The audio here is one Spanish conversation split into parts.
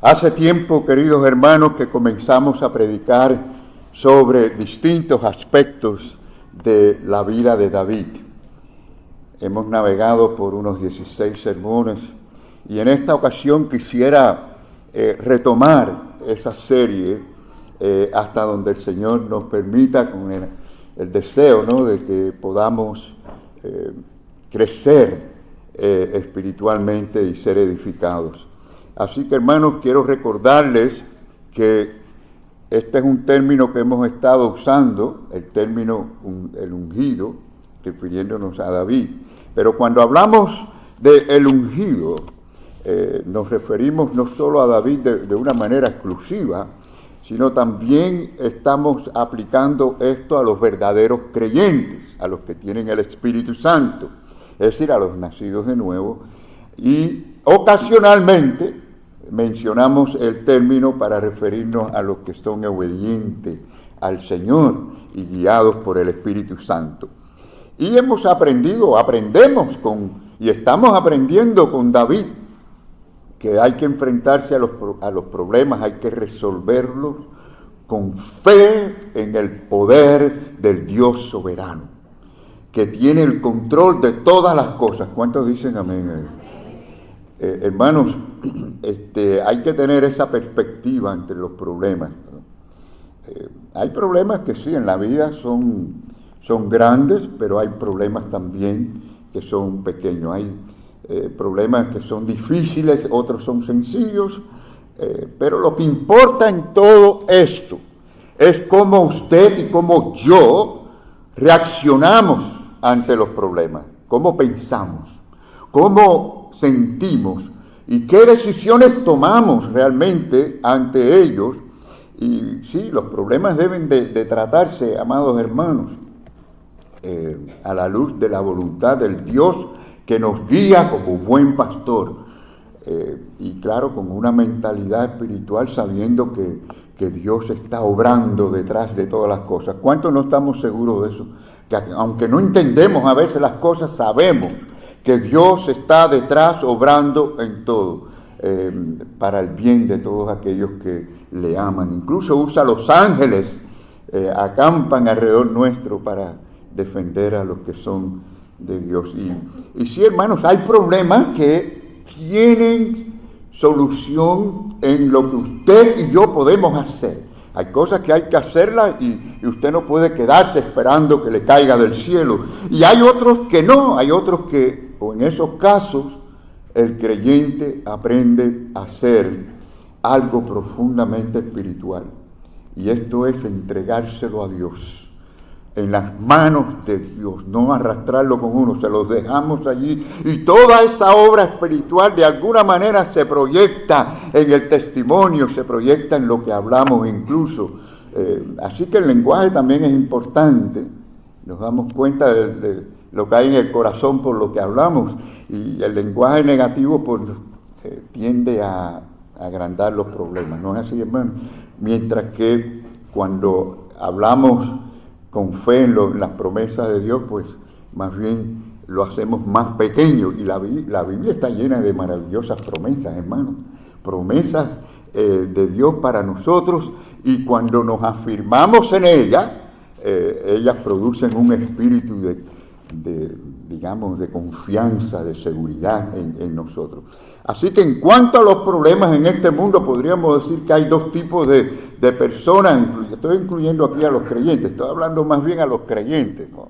Hace tiempo, queridos hermanos, que comenzamos a predicar sobre distintos aspectos de la vida de David. Hemos navegado por unos 16 sermones y en esta ocasión quisiera retomar esa serie hasta donde el Señor nos permita, con el deseo, ¿no?, de que podamos crecer espiritualmente y ser edificados. Así que, hermanos, quiero recordarles que este es un término que hemos estado usando, el término el ungido, refiriéndonos a David. Pero cuando hablamos de el ungido, nos referimos no solo a David de una manera exclusiva, sino también estamos aplicando esto a los verdaderos creyentes, a los que tienen el Espíritu Santo, es decir, a los nacidos de nuevo. Y ocasionalmente mencionamos el término para referirnos a los que son obedientes al Señor y guiados por el Espíritu Santo. Y hemos aprendido, y estamos aprendiendo con David, que hay que enfrentarse a los problemas, hay que resolverlos con fe en el poder del Dios soberano, que tiene el control de todas las cosas. ¿Cuántos dicen amén? Hermanos, hay que tener esa perspectiva ante los problemas, ¿no? Hay problemas que sí, en la vida son grandes, pero hay problemas también que son pequeños. Hay problemas que son difíciles, otros son sencillos, pero lo que importa en todo esto es cómo usted y cómo yo reaccionamos ante los problemas, cómo pensamos, cómo sentimos y qué decisiones tomamos realmente ante ellos. Y sí, los problemas deben de tratarse, amados hermanos, a la luz de la voluntad del Dios que nos guía como buen pastor, y claro, con una mentalidad espiritual, sabiendo que Dios está obrando detrás de todas las cosas. ¿Cuántos no estamos seguros de eso? Que aunque no entendemos a veces las cosas, sabemos que Dios está detrás obrando en todo, para el bien de todos aquellos que le aman. Incluso usa los ángeles, acampan alrededor nuestro para defender a los que son de Dios. Y sí, hermanos, hay problemas que tienen solución en lo que usted y yo podemos hacer. Hay cosas que hay que hacerlas y usted no puede quedarse esperando que le caiga del cielo. Y hay otros que no, hay otros que, o en esos casos, el creyente aprende a hacer algo profundamente espiritual. Y esto es entregárselo a Dios, en las manos de Dios, no arrastrarlo con uno, se los dejamos allí. Y toda esa obra espiritual de alguna manera se proyecta en el testimonio, se proyecta en lo que hablamos incluso. Así que el lenguaje también es importante. Nos damos cuenta de lo que hay en el corazón por lo que hablamos. Y el lenguaje negativo pues, tiende a agrandar los problemas. ¿No es así, hermano? Mientras que cuando hablamos con fe en las promesas de Dios, pues más bien lo hacemos más pequeño. Y la Biblia está llena de maravillosas promesas, hermanos. Promesas de Dios para nosotros, y cuando nos afirmamos en ellas, ellas producen un espíritu de confianza, de seguridad en nosotros. Así que en cuanto a los problemas en este mundo, podríamos decir que hay dos tipos de personas. Estoy incluyendo aquí a los creyentes, estoy hablando más bien a los creyentes, ¿no?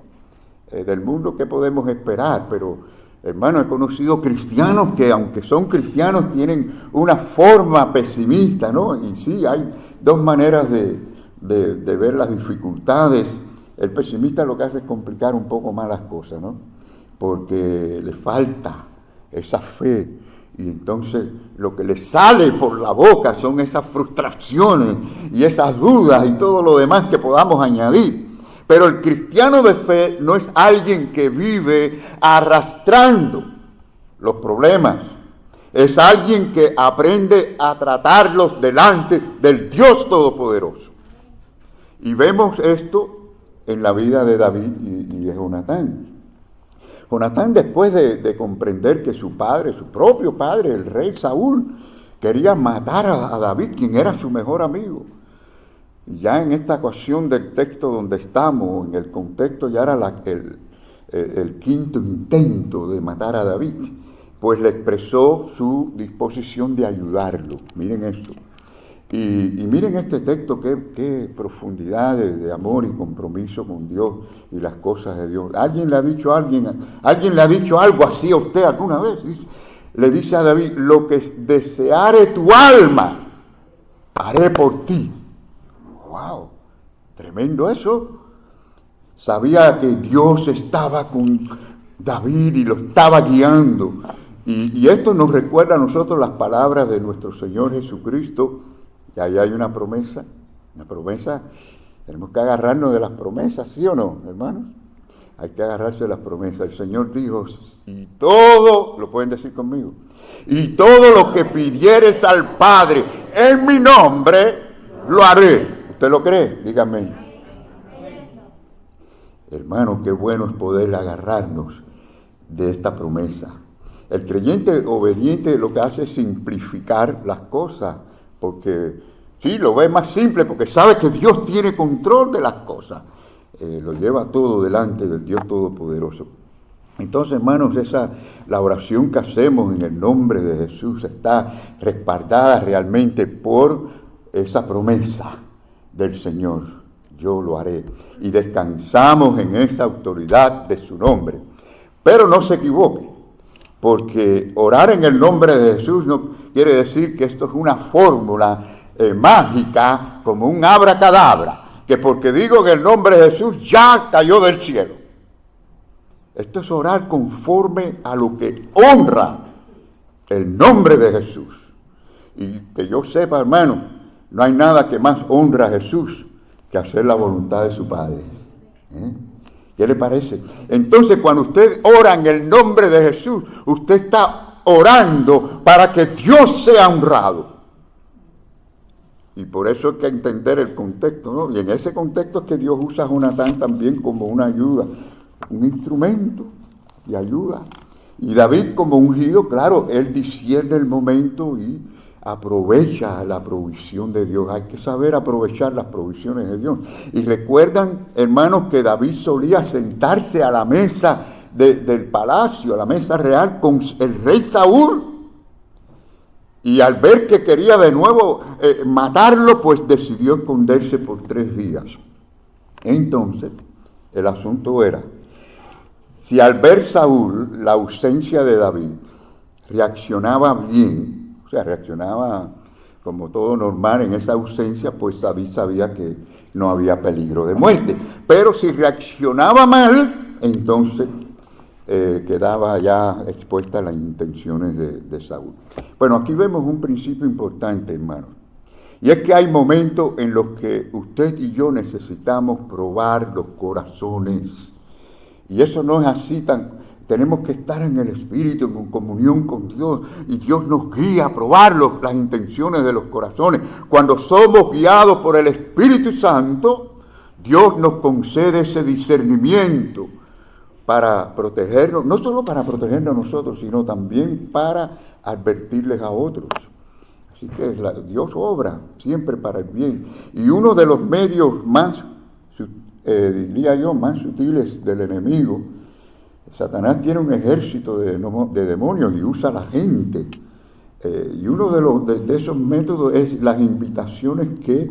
Del mundo, ¿qué podemos esperar? Pero, hermano, he conocido cristianos que, aunque son cristianos, tienen una forma pesimista, ¿no? Y sí, hay dos maneras de ver las dificultades. El pesimista lo que hace es complicar un poco más las cosas, ¿no? Porque le falta esa fe. Y entonces lo que le sale por la boca son esas frustraciones y esas dudas y todo lo demás que podamos añadir. Pero el cristiano de fe no es alguien que vive arrastrando los problemas. Es alguien que aprende a tratarlos delante del Dios Todopoderoso. Y vemos esto en la vida de David y de Jonatán. Jonatán, después de comprender que su propio padre, el rey Saúl, quería matar a David, quien era su mejor amigo. Y ya en esta ocasión del texto donde estamos, en el contexto ya era el quinto intento de matar a David, pues le expresó su disposición de ayudarlo. Miren esto. Y miren este texto, qué profundidad de amor y compromiso con Dios y las cosas de Dios. ¿Alguien le ha dicho algo así a usted alguna vez? Le dice a David: lo que deseare tu alma, haré por ti. ¡Wow! Tremendo eso. Sabía que Dios estaba con David y lo estaba guiando. Y esto nos recuerda a nosotros las palabras de nuestro Señor Jesucristo. Y ahí hay una promesa, tenemos que agarrarnos de las promesas, ¿sí o no, hermanos? Hay que agarrarse de las promesas. El Señor dijo: y todo, lo pueden decir conmigo, y todo lo que pidieres al Padre en mi nombre, lo haré. ¿Usted lo cree? Dígame. Hermano, qué bueno es poder agarrarnos de esta promesa. El creyente obediente lo que hace es simplificar las cosas, porque sí, lo ve más simple, porque sabe que Dios tiene control de las cosas. Lo lleva todo delante del Dios Todopoderoso. Entonces, hermanos, la oración que hacemos en el nombre de Jesús está respaldada realmente por esa promesa del Señor: yo lo haré. Y descansamos en esa autoridad de su nombre. Pero no se equivoque, porque orar en el nombre de Jesús no quiere decir que esto es una fórmula mágica, como un abracadabra, que porque digo en el nombre de Jesús ya cayó del cielo. Esto es orar conforme a lo que honra el nombre de Jesús. Y que yo sepa, hermano, no hay nada que más honra a Jesús que hacer la voluntad de su Padre. ¿Qué le parece? Entonces, cuando usted ora en el nombre de Jesús, usted está orando para que Dios sea honrado. Y por eso hay que entender el contexto, ¿no? Y en ese contexto es que Dios usa a Jonatán también como una ayuda, un instrumento de ayuda. Y David como ungido, claro, él discierne el momento y aprovecha la provisión de Dios. Hay que saber aprovechar las provisiones de Dios. Y recuerdan, hermanos, que David solía sentarse a la mesa del palacio, a la mesa real, con el rey Saúl. Y al ver que quería de nuevo matarlo, pues decidió esconderse por 3 días. Entonces, el asunto era, si al ver Saúl la ausencia de David, reaccionaba bien, o sea, reaccionaba como todo normal en esa ausencia, pues David sabía que no había peligro de muerte. Pero si reaccionaba mal, entonces quedaba ya expuesta a las intenciones de Saúl. Bueno, aquí vemos un principio importante, hermanos. Y es que hay momentos en los que usted y yo necesitamos probar los corazones. Y eso no es así tenemos que estar en el Espíritu, en comunión con Dios, y Dios nos guía a probar las intenciones de los corazones. Cuando somos guiados por el Espíritu Santo, Dios nos concede ese discernimiento para protegernos, no solo para protegernos a nosotros, sino también para advertirles a otros. Así que Dios obra siempre para el bien. Y uno de los medios más, diría yo, más sutiles del enemigo, Satanás tiene un ejército de demonios y usa a la gente. Y uno de esos métodos es las invitaciones que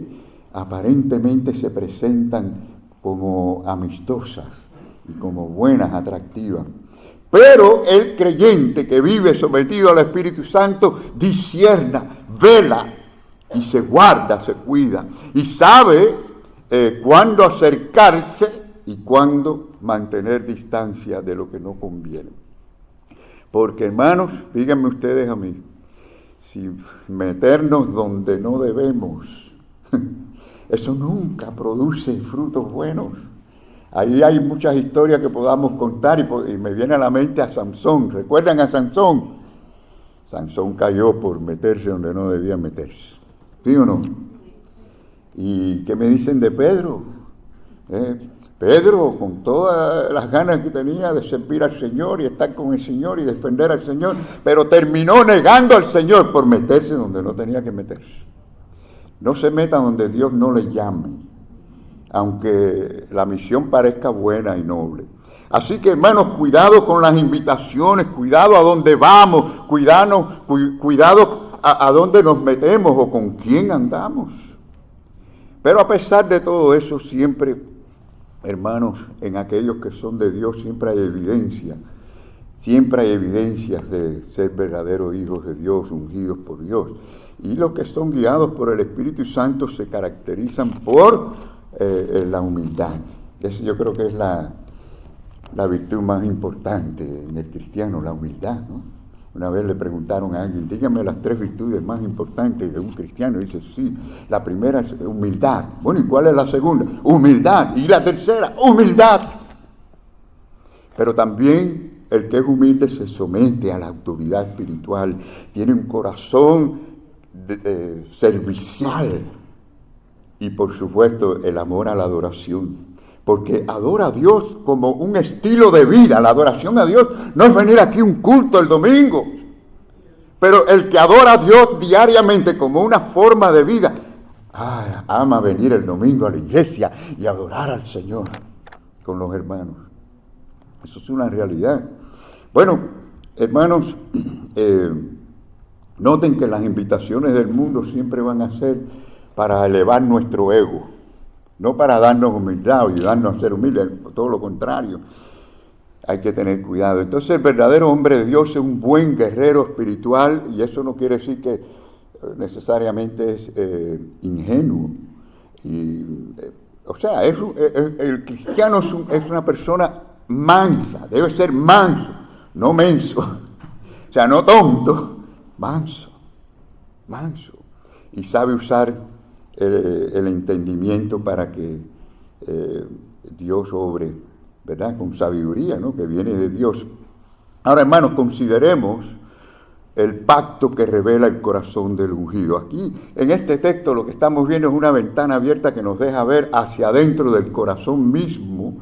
aparentemente se presentan como amistosas y como buenas, atractivas. Pero el creyente que vive sometido al Espíritu Santo discierna, vela y se guarda, se cuida y sabe cuándo acercarse y cuándo mantener distancia de lo que no conviene. Porque, hermanos, díganme ustedes a mí, si meternos donde no debemos, eso nunca produce frutos buenos. Ahí hay muchas historias que podamos contar y me viene a la mente a Sansón. ¿Recuerdan a Sansón? Sansón cayó por meterse donde no debía meterse. ¿Sí o no? ¿Y qué me dicen de Pedro? Pedro, con todas las ganas que tenía de servir al Señor y estar con el Señor y defender al Señor, pero terminó negando al Señor por meterse donde no tenía que meterse. No se meta donde Dios no le llame, aunque la misión parezca buena y noble. Así que, hermanos, cuidado con las invitaciones, cuidado a dónde vamos, cuidado a dónde nos metemos o con quién andamos. Pero a pesar de todo eso, siempre, hermanos, en aquellos que son de Dios, siempre hay evidencias de ser verdaderos hijos de Dios, ungidos por Dios. Y los que son guiados por el Espíritu Santo se caracterizan por la humildad. Eso yo creo que es la virtud más importante en el cristiano, la humildad, ¿no? Una vez le preguntaron a alguien, dígame las 3 virtudes más importantes de un cristiano. Y dice, sí, la primera es humildad. Bueno, ¿y cuál es la segunda? Humildad. Y la tercera, humildad. Pero también el que es humilde se somete a la autoridad espiritual, tiene un corazón servicial y, por supuesto, el amor a la adoración. Porque adora a Dios como un estilo de vida. La adoración a Dios no es venir aquí a un culto el domingo. Pero el que adora a Dios diariamente como una forma de vida, ama venir el domingo a la iglesia y adorar al Señor con los hermanos. Eso es una realidad. Bueno, hermanos, noten que las invitaciones del mundo siempre van a ser para elevar nuestro ego. No para darnos humildad o ayudarnos a ser humildes, todo lo contrario. Hay que tener cuidado. Entonces el verdadero hombre de Dios es un buen guerrero espiritual, y eso no quiere decir que necesariamente es ingenuo. El cristiano es una persona mansa, debe ser manso, no menso. O sea, no tonto, manso. Y sabe usar el entendimiento para que Dios obre, ¿verdad? Con sabiduría, ¿no? Que viene de Dios. Ahora, hermanos, consideremos el pacto que revela el corazón del ungido. Aquí, en este texto, lo que estamos viendo es una ventana abierta que nos deja ver hacia adentro del corazón mismo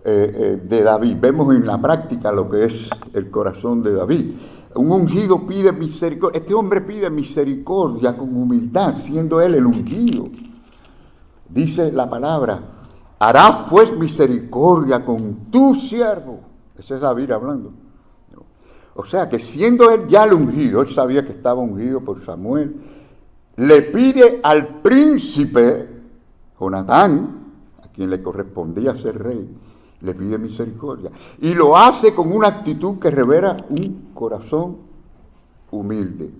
de David. Vemos en la práctica lo que es el corazón de David. Un ungido pide misericordia. Este hombre pide misericordia con humildad, siendo él el ungido. Dice la palabra, harás pues misericordia con tu siervo. Ese es David hablando. O sea que siendo él ya el ungido, él sabía que estaba ungido por Samuel, le pide al príncipe Jonatán, a quien le correspondía ser rey, le pide misericordia. Y lo hace con una actitud que revela un corazón humilde.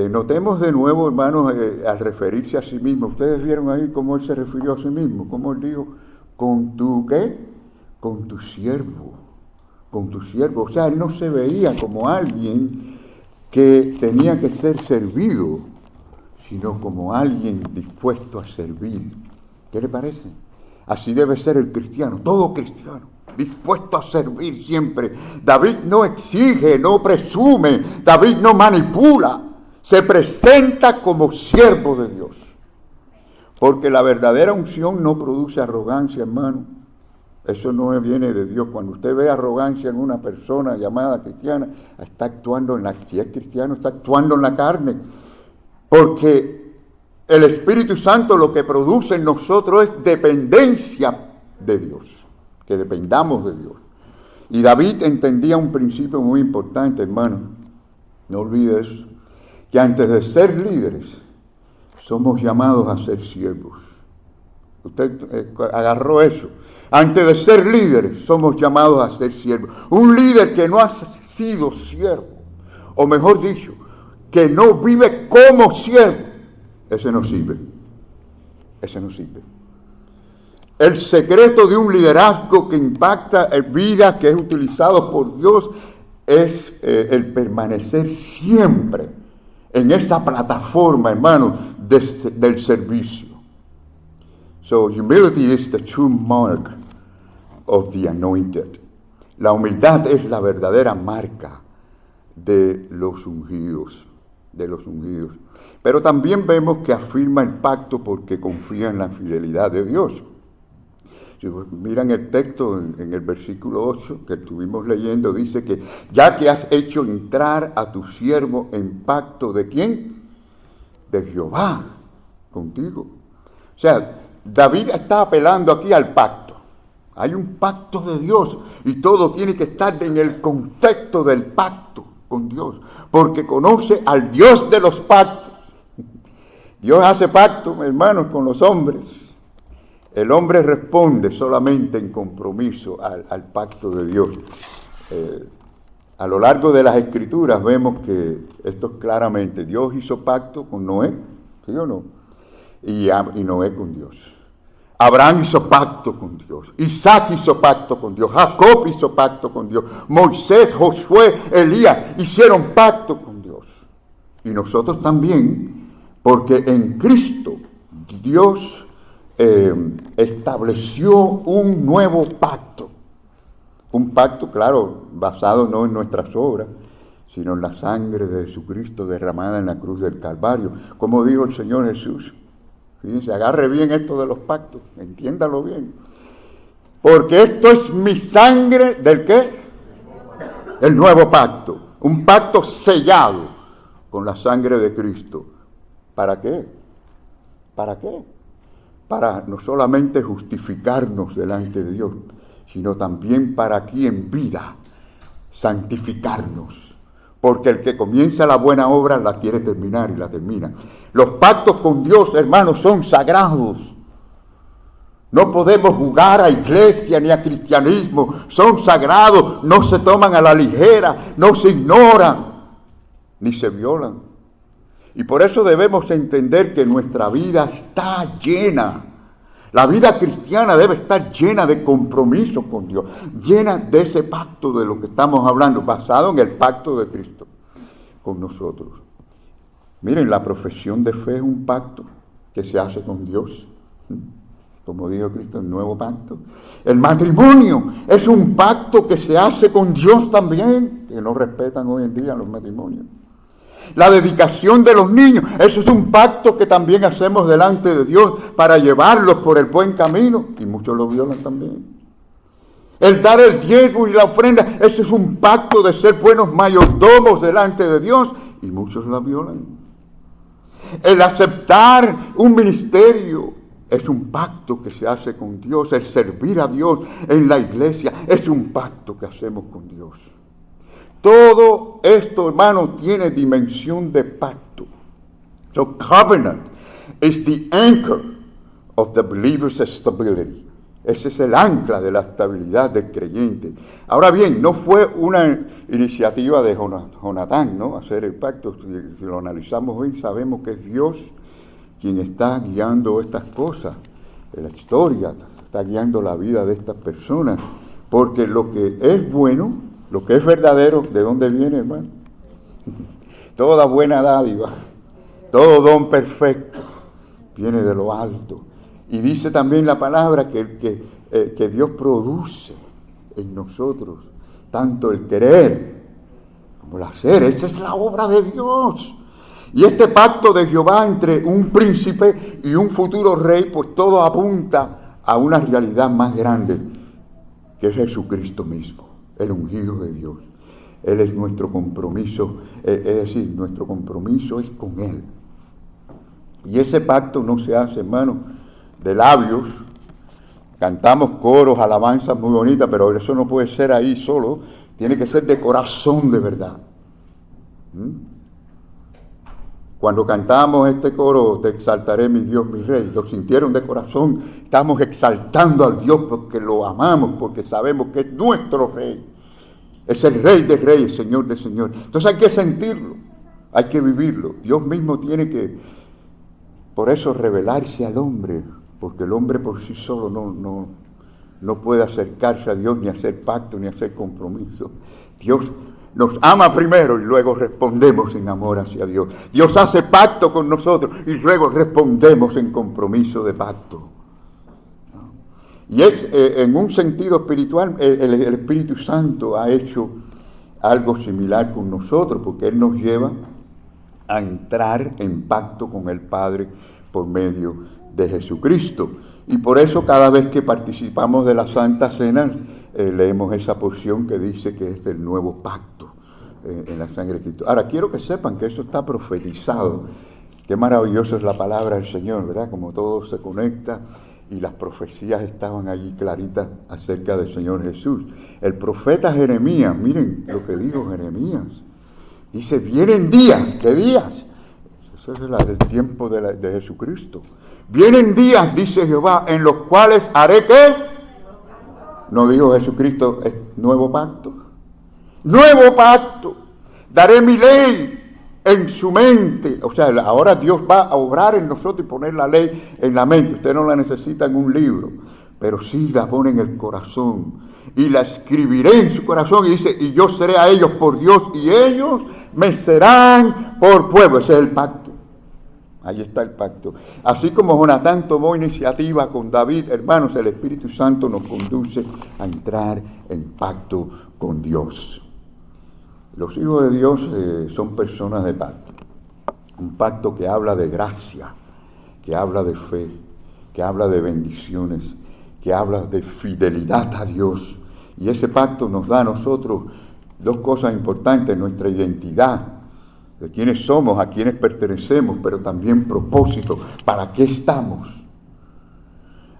Notemos de nuevo, hermanos, al referirse a sí mismo. Ustedes vieron ahí cómo él se refirió a sí mismo. Cómo él dijo, ¿con tu qué? Con tu siervo. Con tu siervo. O sea, él no se veía como alguien que tenía que ser servido, sino como alguien dispuesto a servir. ¿Qué le parece? Así debe ser el cristiano, todo cristiano, dispuesto a servir siempre. David no exige, no presume, David no manipula, se presenta como siervo de Dios. Porque la verdadera unción no produce arrogancia, hermano. Eso no viene de Dios. Cuando usted ve arrogancia en una persona llamada cristiana, está actuando si es cristiano, está actuando en la carne. Porque el Espíritu Santo lo que produce en nosotros es dependencia de Dios, que dependamos de Dios. Y David entendía un principio muy importante, hermano, no olvides, que antes de ser líderes, somos llamados a ser siervos. Usted agarró eso. Antes de ser líderes, somos llamados a ser siervos. Un líder que no ha sido siervo, o mejor dicho, que no vive como siervo, ese no sirve. El secreto de un liderazgo que impacta en vidas, que es utilizado por Dios, es el permanecer siempre en esa plataforma, hermano, del servicio. So, humility is the true mark of the anointed. La humildad es la verdadera marca de los ungidos, Pero también vemos que afirma el pacto porque confía en la fidelidad de Dios. Si miran el texto en el versículo 8 que estuvimos leyendo, dice que ya que has hecho entrar a tu siervo en pacto, ¿de quién? De Jehová, contigo. O sea, David está apelando aquí al pacto. Hay un pacto de Dios y todo tiene que estar en el contexto del pacto con Dios, porque conoce al Dios de los pactos. Dios hace pacto, hermanos, con los hombres. El hombre responde solamente en compromiso al pacto de Dios. A lo largo de las Escrituras vemos que esto es claramente, Dios hizo pacto con Noé, ¿sí o no? Y Noé con Dios. Abraham hizo pacto con Dios. Isaac hizo pacto con Dios. Jacob hizo pacto con Dios. Moisés, Josué, Elías hicieron pacto con Dios. Y nosotros también, porque en Cristo Dios estableció un nuevo pacto. Un pacto, claro, basado no en nuestras obras, sino en la sangre de Jesucristo derramada en la cruz del Calvario. Como dijo el Señor Jesús, fíjense, agarre bien esto de los pactos, entiéndalo bien. Porque esto es mi sangre ¿del qué? El nuevo pacto. Un pacto sellado con la sangre de Cristo. ¿Para qué? ¿Para qué? Para no solamente justificarnos delante de Dios, sino también para aquí en vida santificarnos. Porque el que comienza la buena obra la quiere terminar y la termina. Los pactos con Dios, hermanos, son sagrados. No podemos jugar a iglesia ni a cristianismo. Son sagrados, no se toman a la ligera, no se ignoran, ni se violan. Y por eso debemos entender que nuestra vida está llena. La vida cristiana debe estar llena de compromiso con Dios, llena de ese pacto de lo que estamos hablando, basado en el pacto de Cristo con nosotros. Miren, la profesión de fe es un pacto que se hace con Dios, como dijo Cristo, el nuevo pacto. El matrimonio es un pacto que se hace con Dios también, que no respetan hoy en día los matrimonios. La dedicación de los niños, eso es un pacto que también hacemos delante de Dios para llevarlos por el buen camino, y muchos lo violan también. El dar el diezmo y la ofrenda, eso es un pacto de ser buenos mayordomos delante de Dios, y muchos la violan. El aceptar un ministerio es un pacto que se hace con Dios. El servir a Dios en la iglesia es un pacto que hacemos con Dios. Todo esto, hermano, tiene dimensión de pacto. So covenant is the anchor of the believer's stability. Ese es el ancla de la estabilidad del creyente. Ahora bien, no fue una iniciativa de Jonatán, ¿no? Hacer el pacto. Si lo analizamos bien, sabemos que es Dios quien está guiando estas cosas. La historia está guiando la vida de estas personas. Porque lo que es bueno, lo que es verdadero, ¿de dónde viene, hermano? Toda buena dádiva, todo don perfecto, viene de lo alto. Y dice también la palabra que Dios produce en nosotros tanto el querer como el hacer. Esa es la obra de Dios. Y este pacto de Jehová entre un príncipe y un futuro rey, pues todo apunta a una realidad más grande, que es Jesucristo mismo, el ungido de Dios. Él es nuestro compromiso, es decir, nuestro compromiso es con Él. Y ese pacto no se hace, hermano, de labios. Cantamos coros, alabanzas muy bonitas, pero eso no puede ser ahí solo, tiene que ser de corazón de verdad. Cuando cantamos este coro, te exaltaré mi Dios, mi Rey, lo sintieron de corazón, estamos exaltando al Dios porque lo amamos, porque sabemos que es nuestro Rey. Es el Rey de Reyes, Señor de Señores. Entonces hay que sentirlo, hay que vivirlo. Dios mismo tiene que, por eso, revelarse al hombre, porque el hombre por sí solo no puede acercarse a Dios, ni hacer pacto, ni hacer compromiso. Dios nos ama primero y luego respondemos en amor hacia Dios. Dios hace pacto con nosotros y luego respondemos en compromiso de pacto. Y es en un sentido espiritual, el Espíritu Santo ha hecho algo similar con nosotros, porque Él nos lleva a entrar en pacto con el Padre por medio de Jesucristo. Y por eso cada vez que participamos de la Santa Cena, leemos esa porción que dice que es el nuevo pacto en la sangre de Cristo. Ahora, quiero que sepan que eso está profetizado. Qué maravillosa es la palabra del Señor, ¿verdad? Como todo se conecta y las profecías estaban allí claritas acerca del Señor Jesús. El profeta Jeremías, miren lo que dijo Jeremías. Dice, vienen días, ¿qué días? Eso es el tiempo de Jesucristo. Vienen días, dice Jehová, en los cuales haré ¿qué? No dijo Jesucristo, es nuevo pacto. Nuevo pacto. Daré mi ley en su mente. O sea, ahora Dios va a obrar en nosotros y poner la ley en la mente. Usted no la necesita en un libro, pero sí la pone en el corazón. Y la escribiré en su corazón. Y dice, y yo seré a ellos por Dios y ellos me serán por pueblo. Ese es el pacto. Ahí está el pacto. Así como Jonatán tomó iniciativa con David, hermanos, el Espíritu Santo nos conduce a entrar en pacto con Dios. Los hijos de Dios son personas de pacto. Un pacto que habla de gracia, que habla de fe, que habla de bendiciones, que habla de fidelidad a Dios. Y ese pacto nos da a nosotros dos cosas importantes: nuestra identidad, de quiénes somos, a quiénes pertenecemos, pero también propósito, para qué estamos.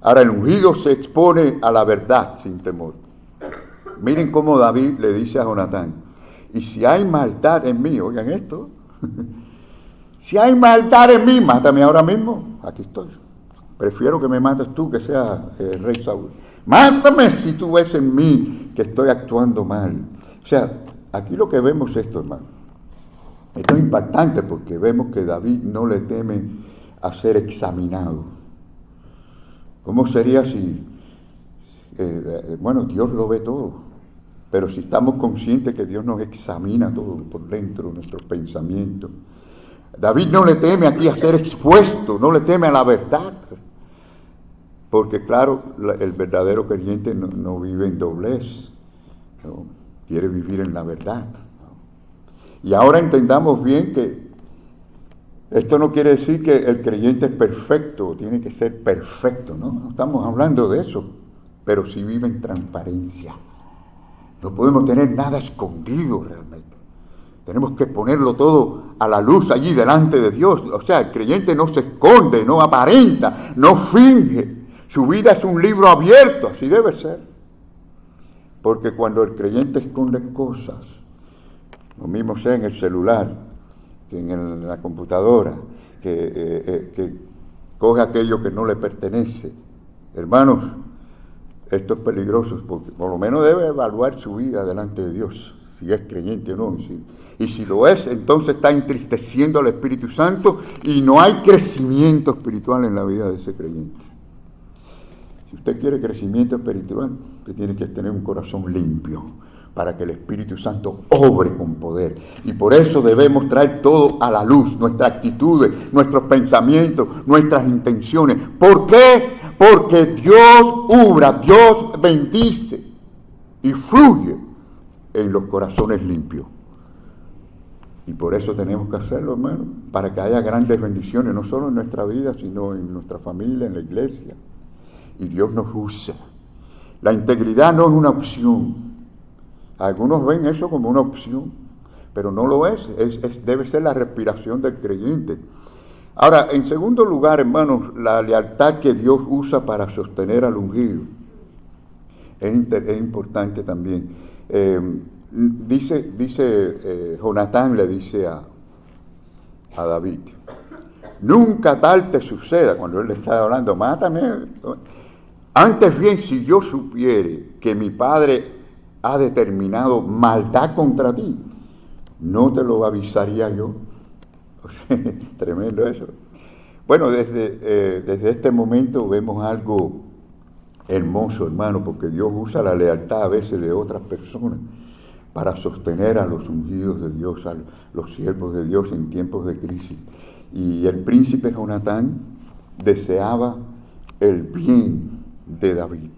Ahora, el ungido se expone a la verdad sin temor. Miren cómo David le dice a Jonatán, y si hay maldad en mí, oigan esto, si hay maldad en mí, mátame ahora mismo, aquí estoy. Prefiero que me mates tú que sea el rey Saúl. Mátame si tú ves en mí que estoy actuando mal. O sea, aquí lo que vemos es esto, hermano. Esto es impactante porque vemos que David no le teme a ser examinado. ¿Cómo sería si, bueno, Dios lo ve todo, pero si estamos conscientes que Dios nos examina todo por dentro, nuestros pensamientos? David no le teme aquí a ser expuesto, no le teme a la verdad, porque claro, el verdadero creyente no vive en doblez, ¿no? Quiere vivir en la verdad. Y ahora entendamos bien que esto no quiere decir que el creyente es perfecto, tiene que ser perfecto, no estamos hablando de eso, pero sí vive en transparencia. No podemos tener nada escondido realmente. Tenemos que ponerlo todo a la luz allí delante de Dios. O sea, el creyente no se esconde, no aparenta, no finge. Su vida es un libro abierto, así debe ser. Porque cuando el creyente esconde cosas, lo mismo sea en el celular, que en la computadora, que coge aquello que no le pertenece. Hermanos, esto es peligroso, porque por lo menos debe evaluar su vida delante de Dios, si es creyente o no. Y si lo es, entonces está entristeciendo al Espíritu Santo y no hay crecimiento espiritual en la vida de ese creyente. Si usted quiere crecimiento espiritual, usted tiene que tener un corazón limpio, para que el Espíritu Santo obre con poder. Y por eso debemos traer todo a la luz, nuestras actitudes, nuestros pensamientos, nuestras intenciones. ¿Por qué? Porque Dios obra, Dios bendice y fluye en los corazones limpios. Y por eso tenemos que hacerlo, hermano, para que haya grandes bendiciones, no solo en nuestra vida, sino en nuestra familia, en la iglesia. Y Dios nos usa. La integridad no es una opción. Algunos ven eso como una opción, pero no lo es. Debe ser la respiración del creyente. Ahora, en segundo lugar, hermanos, la lealtad que Dios usa para sostener al ungido es importante también. Jonatán le dice a David, nunca tal te suceda, cuando él le está hablando, mátame. Antes bien, si yo supiere que mi padre ha determinado maldad contra ti, ¿no te lo avisaría yo? Tremendo eso. Bueno, desde este momento vemos algo hermoso, hermano, porque Dios usa la lealtad a veces de otras personas para sostener a los ungidos de Dios, a los siervos de Dios en tiempos de crisis. Y el príncipe Jonatán deseaba el bien de David.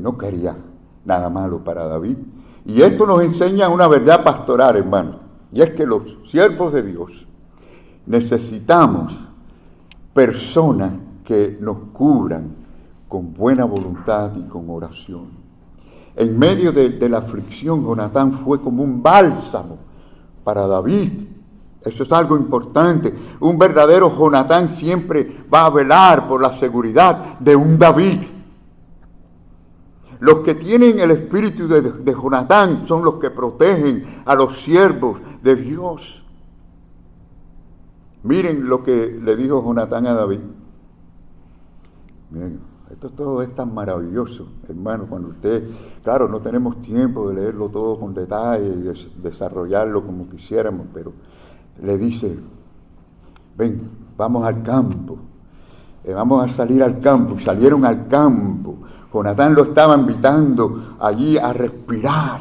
No quería nada malo para David. Y esto nos enseña una verdad pastoral, hermano. Y es que los siervos de Dios necesitamos personas que nos cubran con buena voluntad y con oración. En medio de la aflicción, Jonatán fue como un bálsamo para David. Eso es algo importante. Un verdadero Jonatán siempre va a velar por la seguridad de un David. Los que tienen el espíritu de Jonatán son los que protegen a los siervos de Dios. Miren lo que le dijo Jonatán a David. Miren, esto todo es tan maravilloso, hermano, cuando usted, claro, no tenemos tiempo de leerlo todo con detalle y de desarrollarlo como quisiéramos, pero le dice, ven, vamos al campo, vamos a salir al campo. Y salieron al campo. Jonatán lo estaba invitando allí a respirar,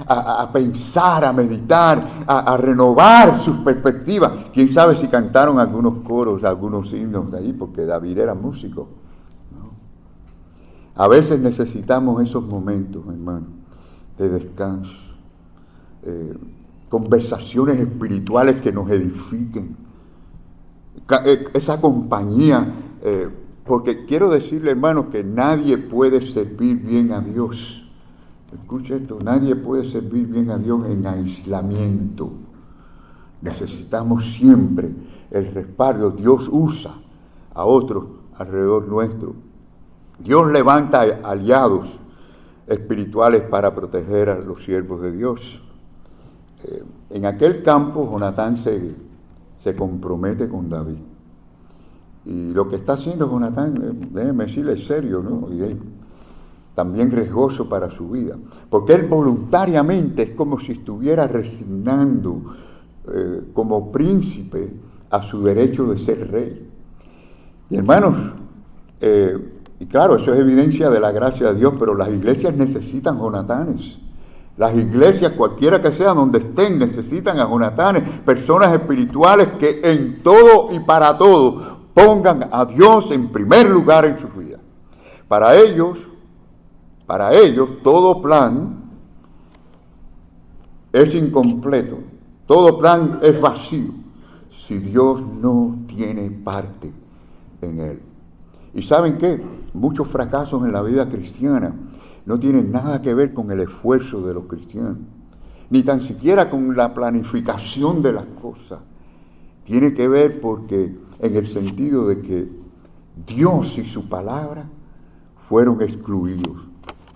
a pensar, a meditar, a renovar sus perspectivas. Quién sabe si cantaron algunos coros, algunos himnos de ahí, porque David era músico, ¿no? A veces necesitamos esos momentos, hermano, de descanso, conversaciones espirituales que nos edifiquen, esa compañía, porque quiero decirle, hermano, que nadie puede servir bien a Dios. Escuche esto, nadie puede servir bien a Dios en aislamiento. Necesitamos siempre el respaldo. Dios usa a otros alrededor nuestro. Dios levanta aliados espirituales para proteger a los siervos de Dios. En aquel campo, Jonatán se compromete con David. Y lo que está haciendo Jonatán, déjeme decirle, es serio, ¿no? Y es también riesgoso para su vida. Porque él voluntariamente es como si estuviera resignando como príncipe a su derecho de ser rey. Y hermanos, y claro, eso es evidencia de la gracia de Dios, pero las iglesias necesitan Jonatanes. Las iglesias, cualquiera que sea, donde estén, necesitan a Jonatanes, personas espirituales que en todo y para todo pongan a Dios en primer lugar en sus vidas. Para ellos, todo plan es incompleto, todo plan es vacío, si Dios no tiene parte en él. ¿Y saben qué? Muchos fracasos en la vida cristiana no tienen nada que ver con el esfuerzo de los cristianos, ni tan siquiera con la planificación de las cosas. Tiene que ver porque en el sentido de que Dios y su palabra fueron excluidos,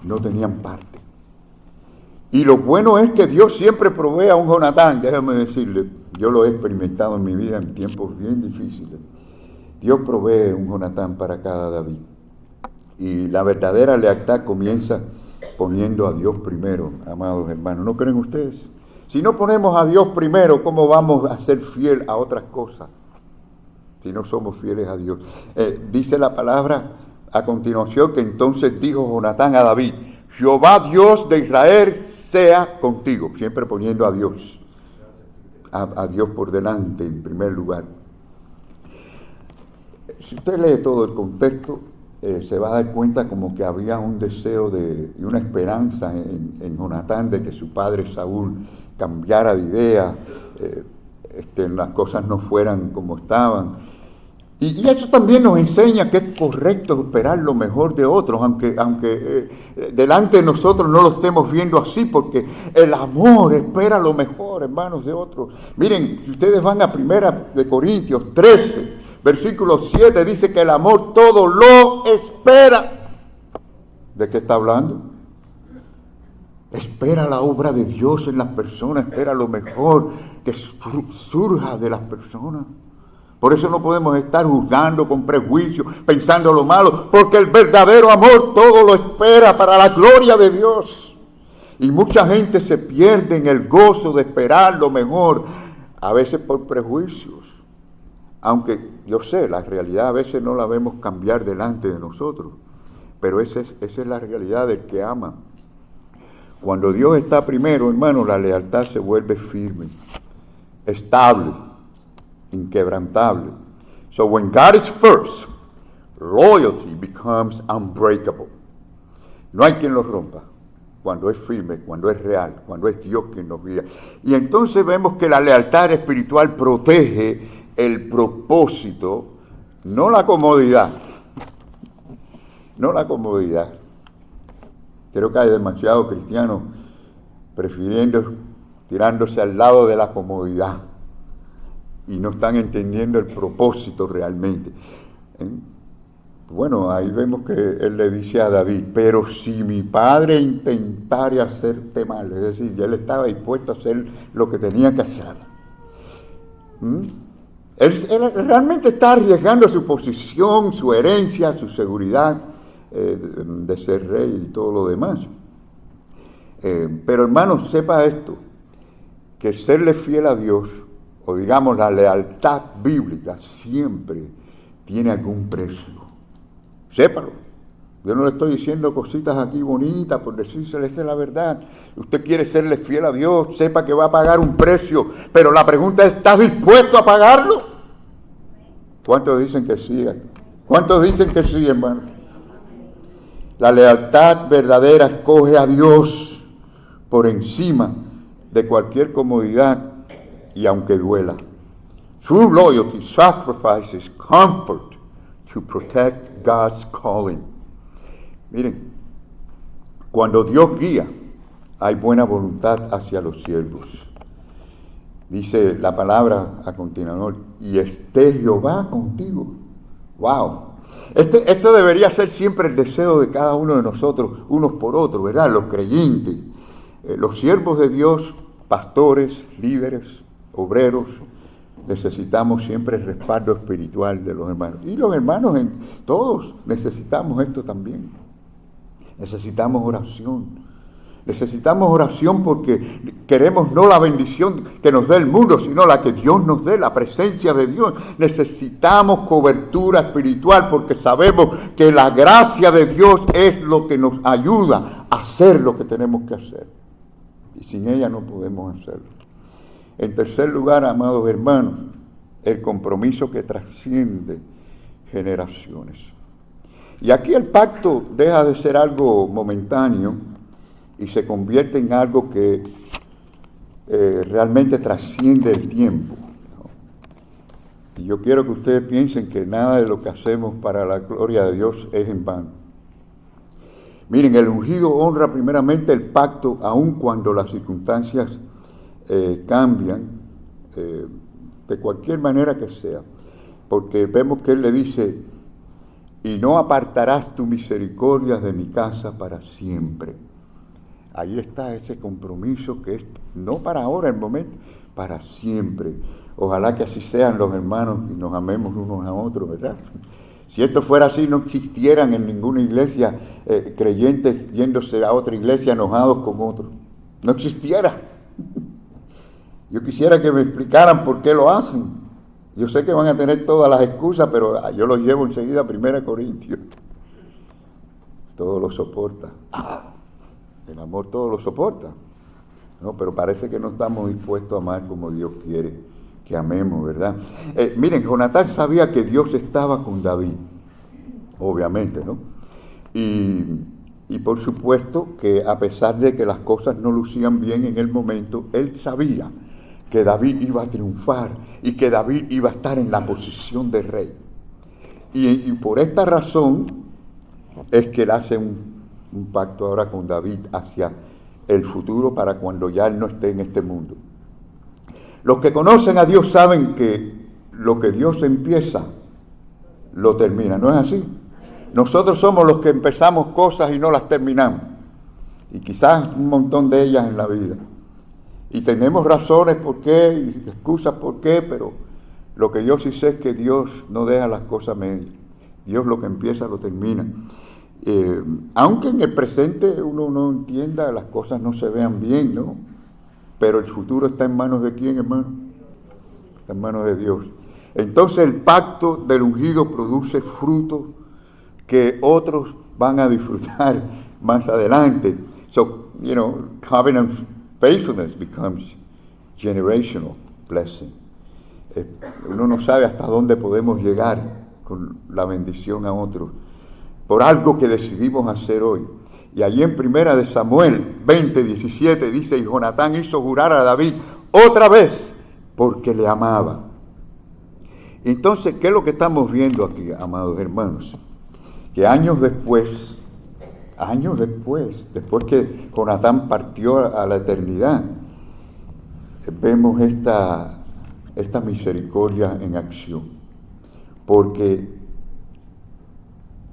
no tenían parte. Y lo bueno es que Dios siempre provee a un Jonatán. Déjame decirle, yo lo he experimentado en mi vida en tiempos bien difíciles. Dios provee un Jonatán para cada David. Y la verdadera lealtad comienza poniendo a Dios primero, amados hermanos. ¿No creen ustedes? Si no ponemos a Dios primero, ¿cómo vamos a ser fiel a otras cosas? Si no somos fieles a Dios. Dice la palabra a continuación que entonces dijo Jonatán a David, Jehová Dios de Israel sea contigo. Siempre poniendo a Dios. A Dios por delante en primer lugar. Si usted lee todo el contexto, se va a dar cuenta como que había un deseo y una esperanza en Jonatán de que su padre Saúl cambiara de idea, las cosas no fueran como estaban. Y eso también nos enseña que es correcto esperar lo mejor de otros, aunque delante de nosotros no lo estemos viendo así, porque el amor espera lo mejor, hermanos, de otros. Miren, si ustedes van a 1 Corintios 13, versículo 7, dice que el amor todo lo espera. ¿De qué está hablando? Espera la obra de Dios en las personas, espera lo mejor que surja de las personas. Por eso no podemos estar juzgando con prejuicio, pensando lo malo, porque el verdadero amor todo lo espera para la gloria de Dios. Y mucha gente se pierde en el gozo de esperar lo mejor, a veces por prejuicios. Aunque yo sé, la realidad a veces no la vemos cambiar delante de nosotros, pero esa es la realidad del que ama. Cuando Dios está primero, hermano, la lealtad se vuelve firme, estable, inquebrantable. So when God is first, loyalty becomes unbreakable. No hay quien lo rompa. Cuando es firme, cuando es real, cuando es Dios quien nos guía. Y entonces vemos que la lealtad espiritual protege el propósito no la comodidad. No la comodidad. Creo que hay demasiados cristianos prefiriendo tirándose al lado de la comodidad y no están entendiendo el propósito realmente. Bueno, ahí vemos que él le dice a David, pero si mi padre intentara hacerte mal, es decir, ya él estaba dispuesto a hacer lo que tenía que hacer. Él realmente está arriesgando su posición, su herencia, su seguridad de ser rey y todo lo demás. Pero hermanos, sepa esto, que serle fiel a Dios, o digamos la lealtad bíblica, siempre tiene algún precio. Sépalo. Yo no le estoy diciendo cositas aquí bonitas por decírsele, esa es la verdad. Usted quiere serle fiel a Dios, sepa que va a pagar un precio, pero la pregunta es, ¿estás dispuesto a pagarlo? ¿Cuántos dicen que sí? ¿Cuántos dicen que sí, hermano? La lealtad verdadera escoge a Dios por encima de cualquier comodidad y aunque duela. True loyalty sacrifices comfort to protect God's calling. Miren, cuando Dios guía, hay buena voluntad hacia los siervos. Dice la palabra a continuación, y esté Jehová contigo. ¡Wow! Esto debería ser siempre el deseo de cada uno de nosotros, unos por otros, ¿verdad? Los creyentes, los siervos de Dios, pastores, líderes, obreros, necesitamos siempre el respaldo espiritual de los hermanos. Y los hermanos, todos necesitamos esto también. Necesitamos oración. Necesitamos oración porque queremos no la bendición que nos dé el mundo, sino la que Dios nos dé, la presencia de Dios. Necesitamos cobertura espiritual porque sabemos que la gracia de Dios es lo que nos ayuda a hacer lo que tenemos que hacer. Y sin ella no podemos hacerlo. En tercer lugar, amados hermanos, el compromiso que trasciende generaciones. Y aquí el pacto deja de ser algo momentáneo y se convierte en algo que realmente trasciende el tiempo. Y yo quiero que ustedes piensen que nada de lo que hacemos para la gloria de Dios es en vano. Miren, el ungido honra primeramente el pacto, aun cuando las circunstancias cambian, de cualquier manera que sea. Porque vemos que él le dice, y no apartarás tu misericordia de mi casa para siempre. Ahí está ese compromiso que es no para ahora, el momento, para siempre. Ojalá que así sean los hermanos y nos amemos unos a otros, ¿verdad? Si esto fuera así, no existieran en ninguna iglesia creyentes yéndose a otra iglesia enojados con otros. No existiera. Yo quisiera que me explicaran por qué lo hacen. Yo sé que van a tener todas las excusas, pero yo los llevo enseguida a 1 Corintios. Todo lo soporta. El amor todo lo soporta. No, pero parece que no estamos dispuestos a amar como Dios quiere que amemos, ¿verdad? Miren, Jonatán sabía que Dios estaba con David, obviamente, ¿no? Y por supuesto que a pesar de que las cosas no lucían bien en el momento, él sabía que David iba a triunfar y que David iba a estar en la posición de rey. Y por esta razón es que él hace un pacto ahora con David hacia el futuro para cuando ya él no esté en este mundo. Los que conocen a Dios saben que lo que Dios empieza, lo termina. ¿No es así? Nosotros somos los que empezamos cosas y no las terminamos. Y quizás un montón de ellas en la vida. Y tenemos razones por qué, y excusas por qué, pero lo que yo sí sé es que Dios no deja las cosas medias. Dios lo que empieza lo termina. Aunque en el presente uno no entienda, las cosas no se vean bien, ¿no? Pero el futuro está en manos de ¿quién, hermano? Está en manos de Dios. Entonces el pacto del ungido produce frutos que otros van a disfrutar más adelante. So, covenant faithfulness becomes generational blessing. Uno no sabe hasta dónde podemos llegar con la bendición a otros por algo que decidimos hacer hoy. Y allí en 1 Samuel 20:17 dice, y Jonatán hizo jurar a David otra vez porque le amaba. Entonces, ¿qué es lo que estamos viendo aquí, amados hermanos? Que años después que Jonatán partió a la eternidad, vemos esta misericordia en acción. Porque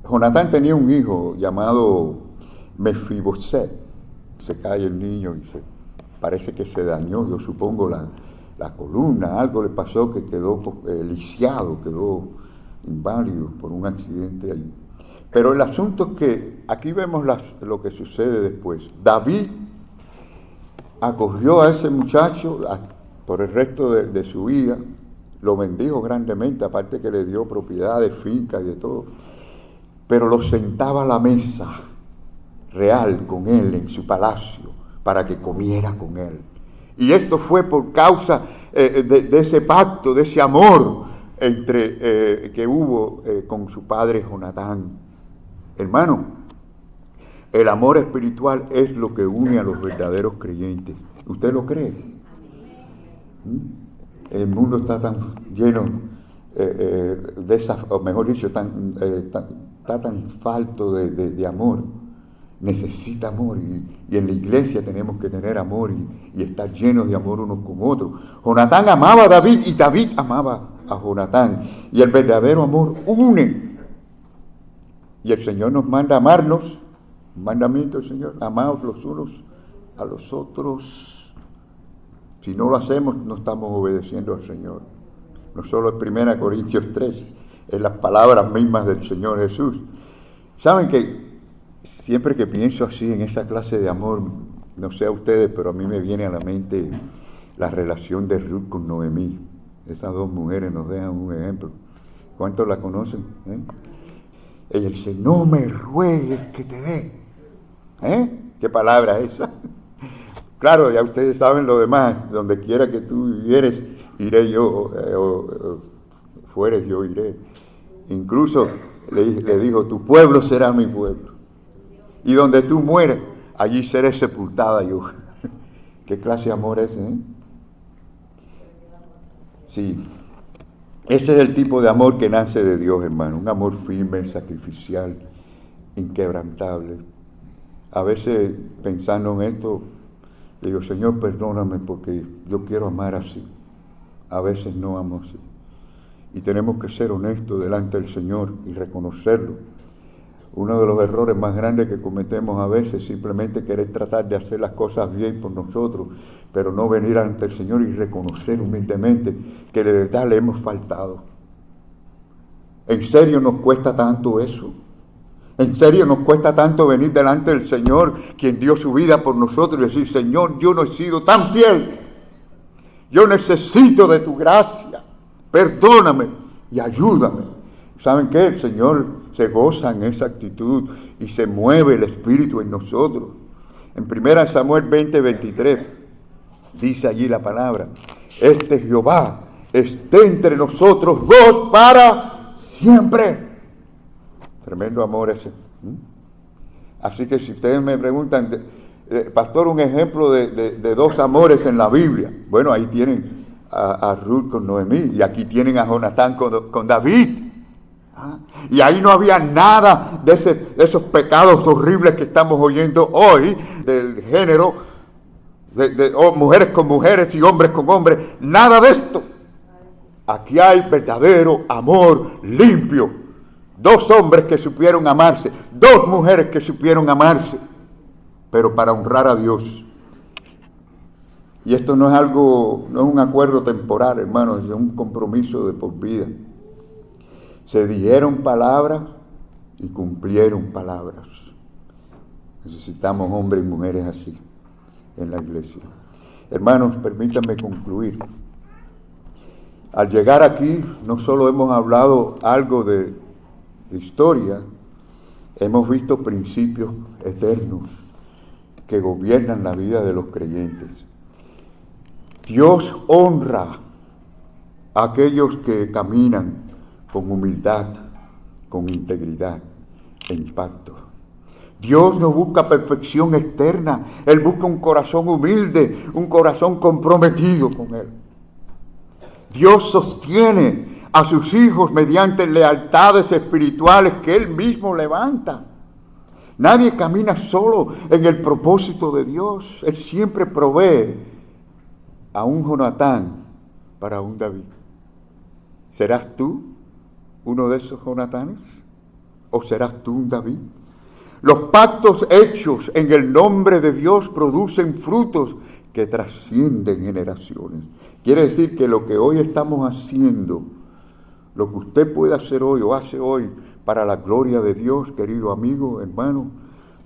Jonatán tenía un hijo llamado Mefiboset. Se cae el niño y parece que se dañó, yo supongo, la columna, algo le pasó que quedó lisiado, quedó inválido por un accidente allí. Pero el asunto es que aquí vemos lo que sucede después. David acogió a ese muchacho por el resto de su vida, lo bendijo grandemente, aparte que le dio propiedades, fincas y de todo, pero lo sentaba a la mesa real con él en su palacio para que comiera con él. Y esto fue por causa de ese pacto, de ese amor que hubo con su padre Jonatán. Hermano, el amor espiritual es lo que une a los verdaderos creyentes. ¿Usted lo cree? El mundo está tan lleno de esas, o mejor dicho, está tan falto de amor. Necesita amor y en la iglesia tenemos que tener amor y estar llenos de amor unos con otros. Jonatán amaba a David y David amaba a Jonatán, y el verdadero amor une. Y el Señor nos manda a amarnos, un mandamiento del Señor, amaos los unos a los otros. Si no lo hacemos, no estamos obedeciendo al Señor. No solo es 1 Corintios 3, es las palabras mismas del Señor Jesús. ¿Saben que siempre que pienso así en esa clase de amor, no sé a ustedes, pero a mí me viene a la mente la relación de Ruth con Noemí? Esas dos mujeres nos dejan un ejemplo. ¿Cuántos la conocen? Ella dice, no me ruegues que te dé. ¿Qué palabra es esa? Claro, ya ustedes saben lo demás. Donde quiera que tú vivieres, iré yo, fueres yo iré. Incluso le dijo, tu pueblo será mi pueblo. Y donde tú mueres, allí seré sepultada yo. ¿Qué clase de amor es ese? Sí. Ese es el tipo de amor que nace de Dios, hermano. Un amor firme, sacrificial, inquebrantable. A veces, pensando en esto, digo, Señor, perdóname porque yo quiero amar así. A veces no amo así. Y tenemos que ser honestos delante del Señor y reconocerlo. Uno de los errores más grandes que cometemos a veces es simplemente querer tratar de hacer las cosas bien por nosotros, pero no venir ante el Señor y reconocer humildemente que de verdad le hemos faltado. ¿En serio nos cuesta tanto eso? ¿En serio nos cuesta tanto venir delante del Señor, quien dio su vida por nosotros, y decir, Señor, yo no he sido tan fiel, yo necesito de tu gracia, perdóname y ayúdame? ¿Saben qué? El Señor se goza en esa actitud y se mueve el Espíritu en nosotros. En 1 Samuel 20:23 dice allí la palabra, Jehová esté entre nosotros dos para siempre. Tremendo amor ese. Así que si ustedes me preguntan, pastor, un ejemplo de dos amores en la Biblia. Bueno, ahí tienen a Ruth con Noemí y aquí tienen a Jonatán con David. Y ahí no había nada de esos pecados horribles que estamos oyendo hoy, del género, de mujeres con mujeres y hombres con hombres, nada de esto. Aquí hay verdadero amor limpio. Dos hombres que supieron amarse, dos mujeres que supieron amarse, pero para honrar a Dios. Y esto no es algo, no es un acuerdo temporal, hermanos, es un compromiso de por vida. Se dijeron palabras y cumplieron palabras. Necesitamos hombres y mujeres así en la iglesia. Hermanos, permítanme concluir. Al llegar aquí, no solo hemos hablado algo de historia, hemos visto principios eternos que gobiernan la vida de los creyentes. Dios honra a aquellos que caminan con humildad, con integridad, en pacto. Dios no busca perfección externa, Él busca un corazón humilde, un corazón comprometido con Él. Dios sostiene a sus hijos mediante lealtades espirituales que Él mismo levanta. Nadie camina solo en el propósito de Dios. Él siempre provee a un Jonatán para un David. ¿Serás tú uno de esos Jonatanes? ¿O serás tú un David? Los pactos hechos en el nombre de Dios producen frutos que trascienden generaciones. Quiere decir que lo que hoy estamos haciendo, lo que usted puede hacer hoy o hace hoy para la gloria de Dios, querido amigo, hermano,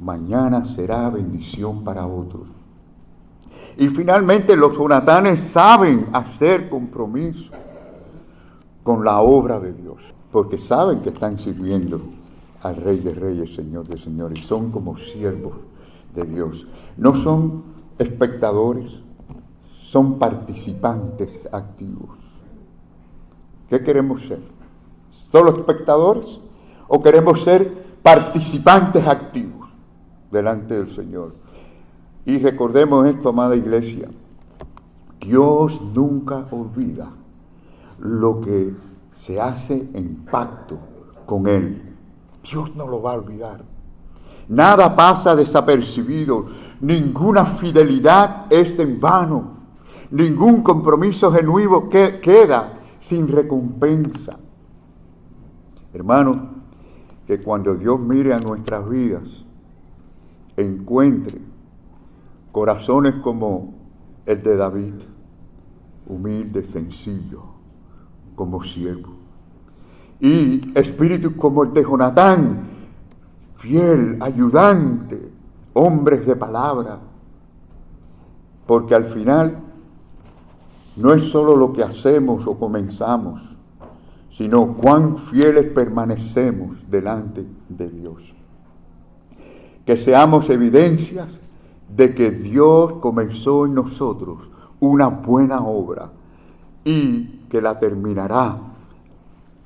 mañana será bendición para otros. Y finalmente los jonatanes saben hacer compromiso con la obra de Dios, porque saben que están sirviendo al Rey de Reyes, Señor de Señores, son como siervos de Dios. No son espectadores, son participantes activos. ¿Qué queremos ser? ¿Solo espectadores o queremos ser participantes activos delante del Señor? Y recordemos esto, amada iglesia, Dios nunca olvida lo que se hace en pacto con Él. Dios no lo va a olvidar. Nada pasa desapercibido, ninguna fidelidad es en vano, ningún compromiso genuino queda sin recompensa. Hermanos, que cuando Dios mire a nuestras vidas, encuentre corazones como el de David, humilde, sencillo, como siervo, y espíritus como el de Jonatán, fiel, ayudante, hombres de palabra, porque al final no es solo lo que hacemos o comenzamos, sino cuán fieles permanecemos delante de Dios. Que seamos evidencias de que Dios comenzó en nosotros una buena obra y que la terminará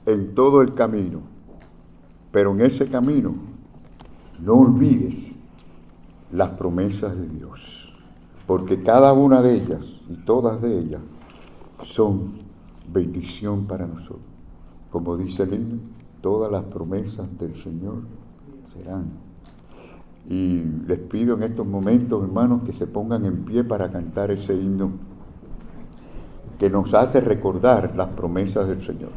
en todo el camino. Pero en ese camino no olvides las promesas de Dios, porque cada una de ellas y todas de ellas son bendición para nosotros. Como dice el himno, todas las promesas del Señor serán. Y les pido en estos momentos, hermanos, que se pongan en pie para cantar ese himno que nos hace recordar las promesas del Señor.